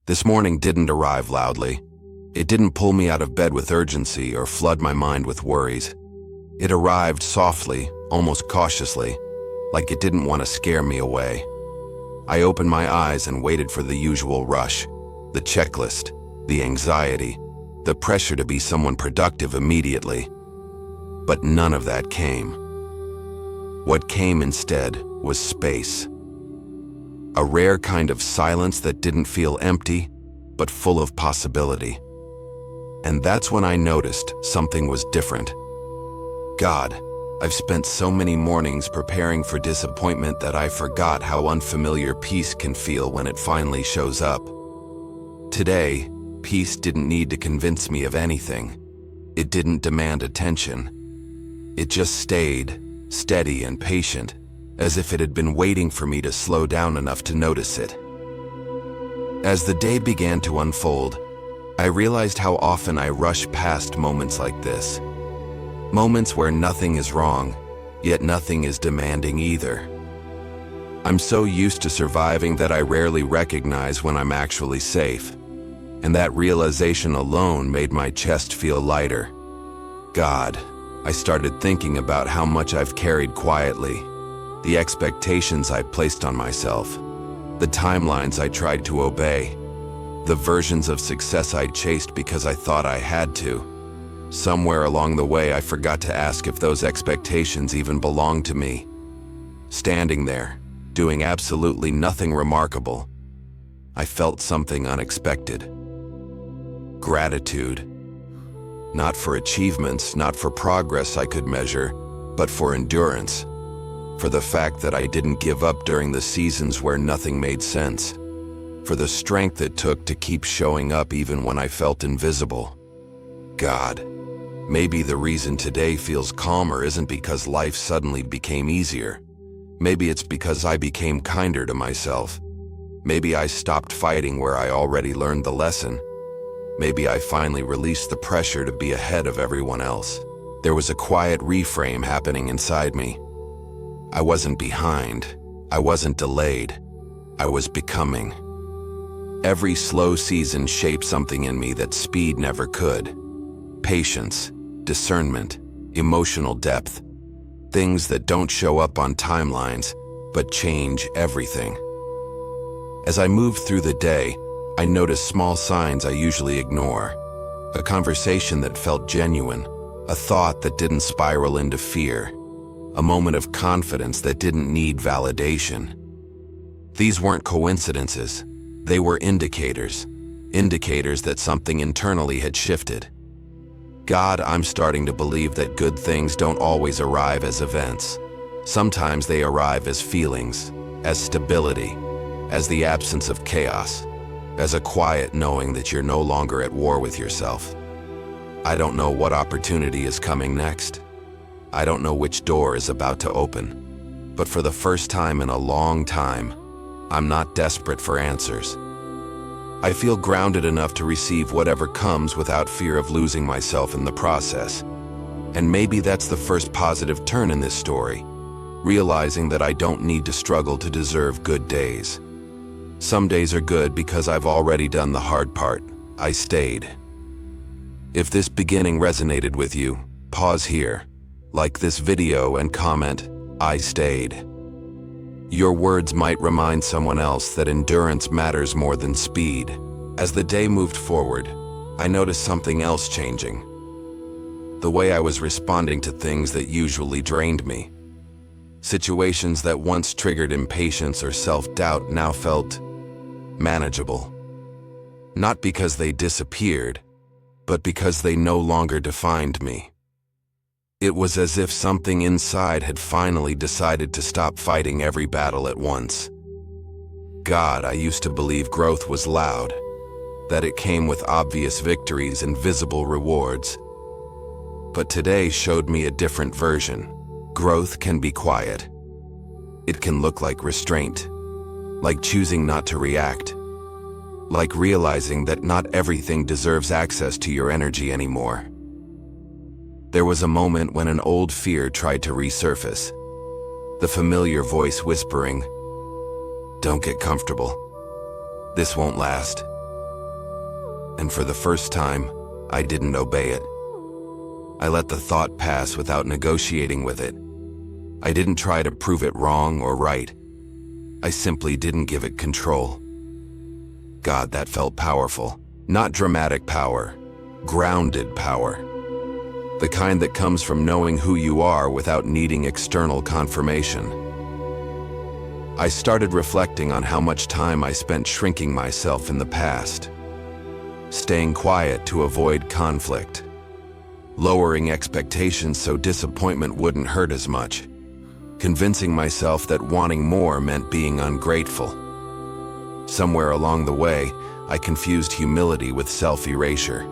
This morning didn't arrive loudly. It didn't pull me out of bed with urgency or flood my mind with worries. It arrived softly, almost cautiously, like it didn't want to scare me away. I opened my eyes and waited for the usual rush, the checklist, the anxiety, the pressure to be someone productive immediately. But none of that came. What came instead was space. A rare kind of silence that didn't feel empty, but full of possibility. And that's when I noticed something was different. God, I've spent so many mornings preparing for disappointment that I forgot how unfamiliar peace can feel when it finally shows up. Today, peace didn't need to convince me of anything. It didn't demand attention. It just stayed, steady and patient, as if it had been waiting for me to slow down enough to notice it. As the day began to unfold, I realized how often I rush past moments like this. Moments where nothing is wrong, yet nothing is demanding either. I'm so used to surviving that I rarely recognize when I'm actually safe, and that realization alone made my chest feel lighter. God, I started thinking about how much I've carried quietly, the expectations I placed on myself, the timelines I tried to obey, the versions of success I chased because I thought I had to. Somewhere along the way, I forgot to ask if those expectations even belonged to me. Standing there, doing absolutely nothing remarkable, I felt something unexpected. Gratitude. Not for achievements, not for progress I could measure, but for endurance. For the fact that I didn't give up during the seasons where nothing made sense. For the strength it took to keep showing up even when I felt invisible. God, maybe the reason today feels calmer isn't because life suddenly became easier. Maybe it's because I became kinder to myself. Maybe I stopped fighting where I already learned the lesson. Maybe I finally released the pressure to be ahead of everyone else. There was a quiet reframe happening inside me. I wasn't behind. I wasn't delayed. I was becoming. Every slow season shaped something in me that speed never could. Patience, discernment, emotional depth. Things that don't show up on timelines, but change everything. As I moved through the day, I noticed small signs I usually ignore. A conversation that felt genuine, a thought that didn't spiral into fear, a moment of confidence that didn't need validation. These weren't coincidences. They were indicators that something internally had shifted. God, I'm starting to believe that good things don't always arrive as events. Sometimes they arrive as feelings, as stability, as the absence of chaos, as a quiet knowing that you're no longer at war with yourself. I don't know what opportunity is coming next. I don't know which door is about to open. But for the first time in a long time, I'm not desperate for answers. I feel grounded enough to receive whatever comes without fear of losing myself in the process. And maybe that's the first positive turn in this story, realizing that I don't need to struggle to deserve good days. Some days are good because I've already done the hard part. I stayed. If this beginning resonated with you, pause here, like this video and comment, "I stayed." Your words might remind someone else that endurance matters more than speed. As the day moved forward, I noticed something else changing. The way I was responding to things that usually drained me. Situations that once triggered impatience or self-doubt now felt manageable. Not because they disappeared, but because they no longer defined me. It was as if something inside had finally decided to stop fighting every battle at once. God, I used to believe growth was loud, that it came with obvious victories and visible rewards. But today showed me a different version. Growth can be quiet. It can look like restraint, like choosing not to react, like realizing that not everything deserves access to your energy anymore. There was a moment when an old fear tried to resurface. The familiar voice whispering, "Don't get comfortable. This won't last." And for the first time, I didn't obey it. I let the thought pass without negotiating with it. I didn't try to prove it wrong or right. I simply didn't give it control. God, that felt powerful. Not dramatic power, grounded power. The kind that comes from knowing who you are without needing external confirmation. I started reflecting on how much time I spent shrinking myself in the past, staying quiet to avoid conflict, lowering expectations so disappointment wouldn't hurt as much, convincing myself that wanting more meant being ungrateful. Somewhere along the way, I confused humility with self-erasure.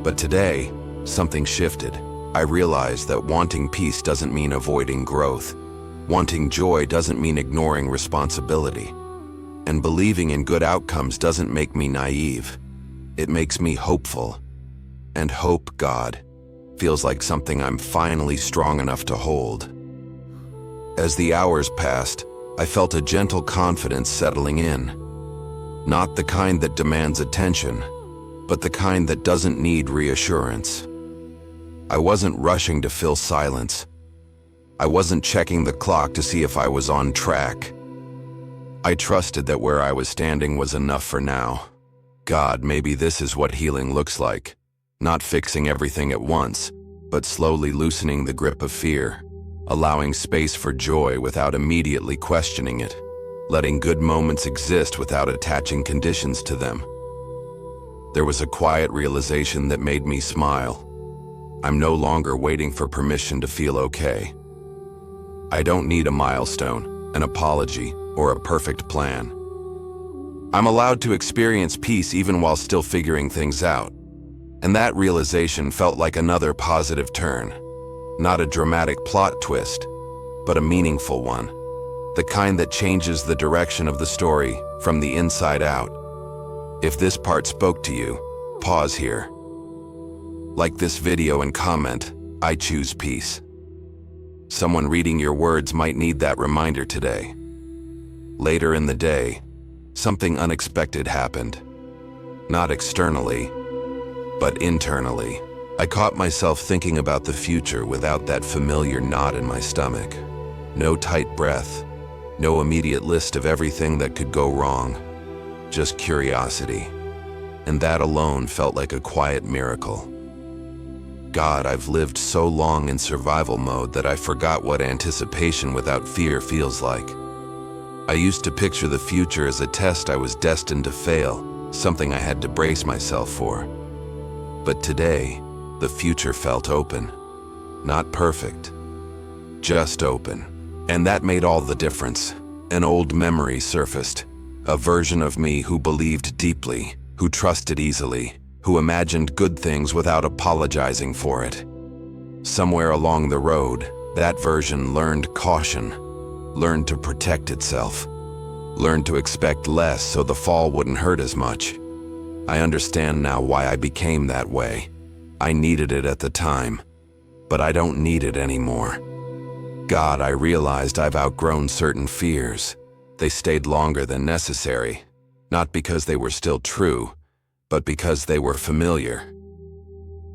But today, something shifted. I realized that wanting peace doesn't mean avoiding growth. Wanting joy doesn't mean ignoring responsibility. And believing in good outcomes doesn't make me naive. It makes me hopeful. And hope, God, feels like something I'm finally strong enough to hold. As the hours passed, I felt a gentle confidence settling in. Not the kind that demands attention, but the kind that doesn't need reassurance. I wasn't rushing to fill silence. I wasn't checking the clock to see if I was on track. I trusted that where I was standing was enough for now. God, maybe this is what healing looks like. Not fixing everything at once, but slowly loosening the grip of fear, allowing space for joy without immediately questioning it, letting good moments exist without attaching conditions to them. There was a quiet realization that made me smile. I'm no longer waiting for permission to feel okay. I don't need a milestone, an apology, or a perfect plan. I'm allowed to experience peace even while still figuring things out. And that realization felt like another positive turn. Not a dramatic plot twist, but a meaningful one. The kind that changes the direction of the story from the inside out. If this part spoke to you, pause here. Like this video and comment, I choose peace. Someone reading your words might need that reminder today. Later in the day, something unexpected happened. Not externally, but internally. I caught myself thinking about the future without that familiar knot in my stomach. No tight breath, no immediate list of everything that could go wrong. Just curiosity. And that alone felt like a quiet miracle. God, I've lived so long in survival mode that I forgot what anticipation without fear feels like. I used to picture the future as a test I was destined to fail, something I had to brace myself for. But today, the future felt open. Not perfect, just open. And that made all the difference. An old memory surfaced. A version of me who believed deeply, who trusted easily, who imagined good things without apologizing for it. Somewhere along the road, that version learned caution, learned to protect itself, learned to expect less so the fall wouldn't hurt as much. I understand now why I became that way. I needed it at the time, but I don't need it anymore. God, I realized I've outgrown certain fears. They stayed longer than necessary, not because they were still true, but because they were familiar.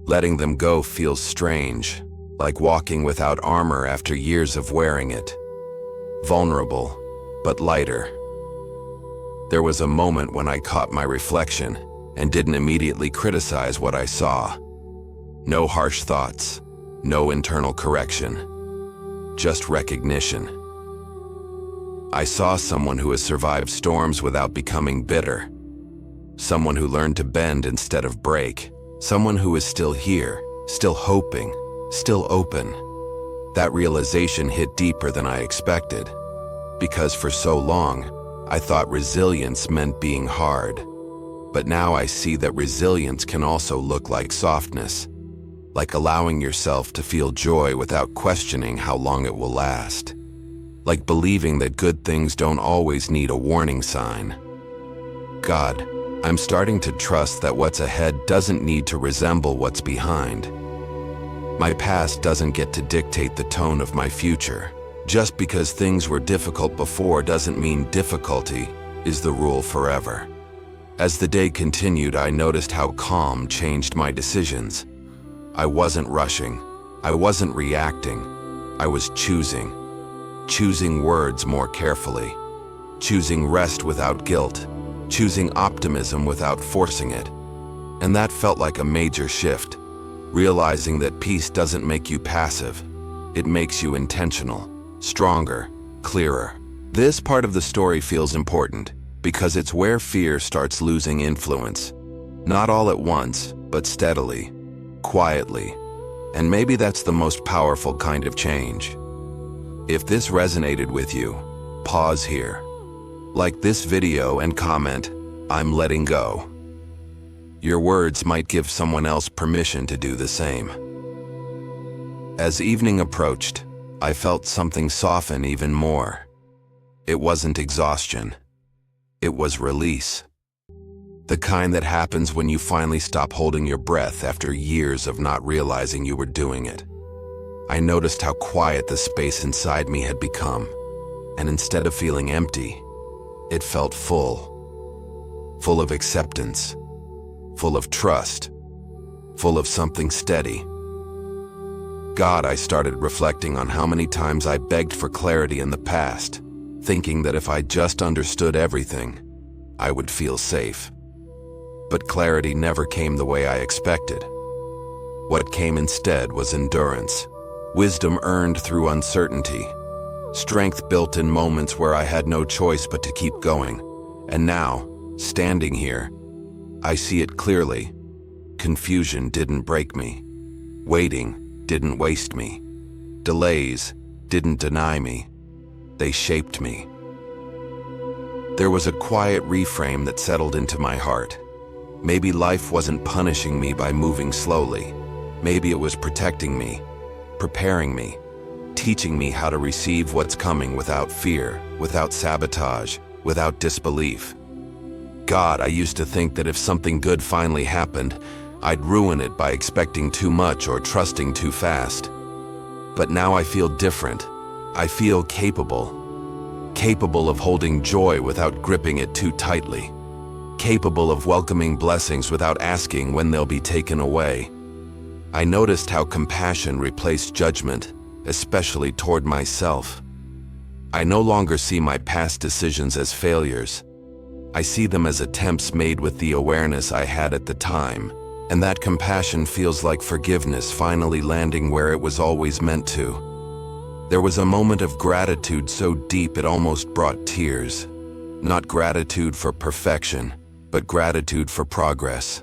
Letting them go feels strange, like walking without armor after years of wearing it. Vulnerable, but lighter. There was a moment when I caught my reflection and didn't immediately criticize what I saw. No harsh thoughts, no internal correction, just recognition. I saw someone who has survived storms without becoming bitter. Someone who learned to bend instead of break. Someone who is still here, still hoping, still open. That realization hit deeper than I expected. Because for so long, I thought resilience meant being hard. But now I see that resilience can also look like softness. Like allowing yourself to feel joy without questioning how long it will last. Like believing that good things don't always need a warning sign. God, I'm starting to trust that what's ahead doesn't need to resemble what's behind. My past doesn't get to dictate the tone of my future. Just because things were difficult before doesn't mean difficulty is the rule forever. As the day continued, I noticed how calm changed my decisions. I wasn't rushing. I wasn't reacting. I was choosing. Choosing words more carefully. Choosing rest without guilt. Choosing optimism without forcing it. And that felt like a major shift. Realizing that peace doesn't make you passive. It makes you intentional, stronger, clearer. This part of the story feels important because it's where fear starts losing influence. Not all at once, but steadily, quietly. And maybe that's the most powerful kind of change. If this resonated with you, pause here. Like this video and comment, "I'm letting go." Your words might give someone else permission to do the same. As evening approached, I felt something soften even more. It wasn't exhaustion. It was release. The kind that happens when you finally stop holding your breath after years of not realizing you were doing it. I noticed how quiet the space inside me had become, and instead of feeling empty, it felt full. Full of acceptance, full of trust, full of something steady. God, I started reflecting on how many times I begged for clarity in the past, thinking that if I just understood everything, I would feel safe. But clarity never came the way I expected. What came instead was endurance, wisdom earned through uncertainty, strength built in moments where I had no choice but to keep going. And now, standing here, I see it clearly. Confusion didn't break me. Waiting didn't waste me. Delays didn't deny me. They shaped me. There was a quiet reframe that settled into my heart. Maybe life wasn't punishing me by moving slowly. Maybe it was protecting me, preparing me, teaching me how to receive what's coming without fear, without sabotage, without disbelief. God, I used to think that if something good finally happened, I'd ruin it by expecting too much or trusting too fast. But now I feel different. I feel capable. Capable of holding joy without gripping it too tightly. Capable of welcoming blessings without asking when they'll be taken away. I noticed how compassion replaced judgment, especially toward myself. I no longer see my past decisions as failures. I see them as attempts made with the awareness I had at the time, and that compassion feels like forgiveness finally landing where it was always meant to. There was a moment of gratitude so deep it almost brought tears. Not gratitude for perfection, but gratitude for progress.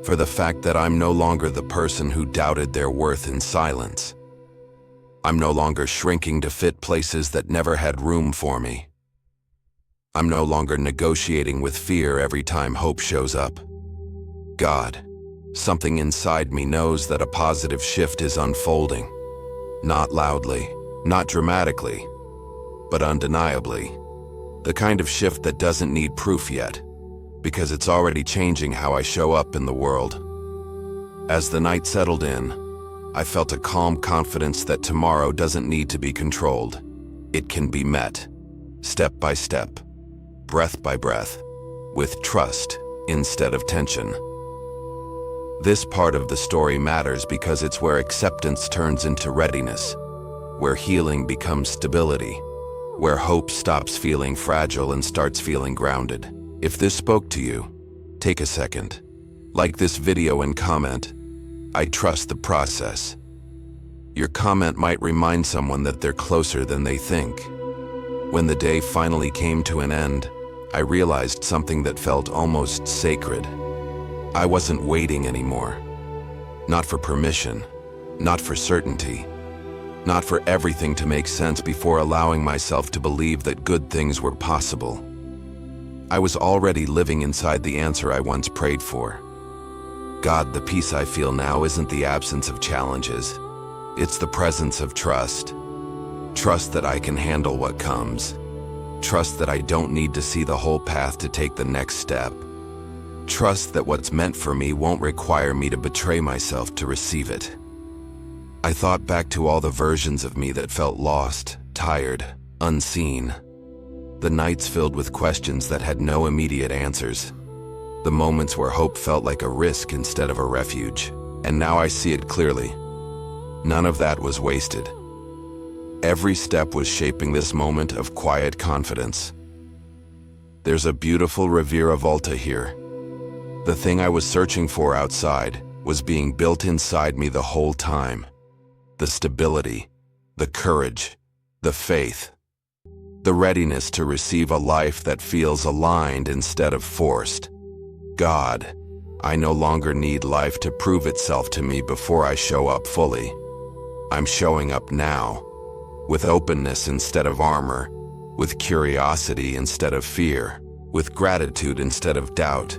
For the fact that I'm no longer the person who doubted their worth in silence. I'm no longer shrinking to fit places that never had room for me. I'm no longer negotiating with fear every time hope shows up. God, something inside me knows that a positive shift is unfolding. Not loudly, not dramatically, but undeniably. The kind of shift that doesn't need proof yet, because it's already changing how I show up in the world. As the night settled in, I felt a calm confidence that tomorrow doesn't need to be controlled. It can be met, step by step, breath by breath, with trust instead of tension. This part of the story matters because it's where acceptance turns into readiness, where healing becomes stability, where hope stops feeling fragile and starts feeling grounded. If this spoke to you, take a second. Like this video and comment, "I trust the process." Your comment might remind someone that they're closer than they think. When the day finally came to an end, I realized something that felt almost sacred. I wasn't waiting anymore. Not for permission, not for certainty, not for everything to make sense before allowing myself to believe that good things were possible. I was already living inside the answer I once prayed for. God, the peace I feel now isn't the absence of challenges. It's the presence of trust. Trust that I can handle what comes. Trust that I don't need to see the whole path to take the next step. Trust that what's meant for me won't require me to betray myself to receive it. I thought back to all the versions of me that felt lost, tired, unseen. The nights filled with questions that had no immediate answers. the moments where hope felt like a risk instead of a refuge. And now I see it clearly. None of that was wasted. Every step was shaping this moment of quiet confidence. There's a beautiful Riviera Volta here. The thing I was searching for outside was being built inside me the whole time. The stability, the courage, the faith, the readiness to receive a life that feels aligned instead of forced. God, I no longer need life to prove itself to me before I show up fully. I'm showing up now, with openness instead of armor, with curiosity instead of fear, with gratitude instead of doubt,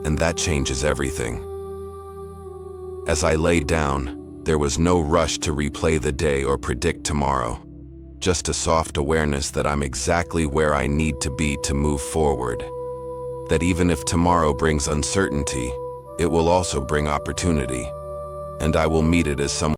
and that changes everything. As I lay down, there was no rush to replay the day or predict tomorrow, just a soft awareness that I'm exactly where I need to be to move forward. That even if tomorrow brings uncertainty, it will also bring opportunity, and I will meet it as someone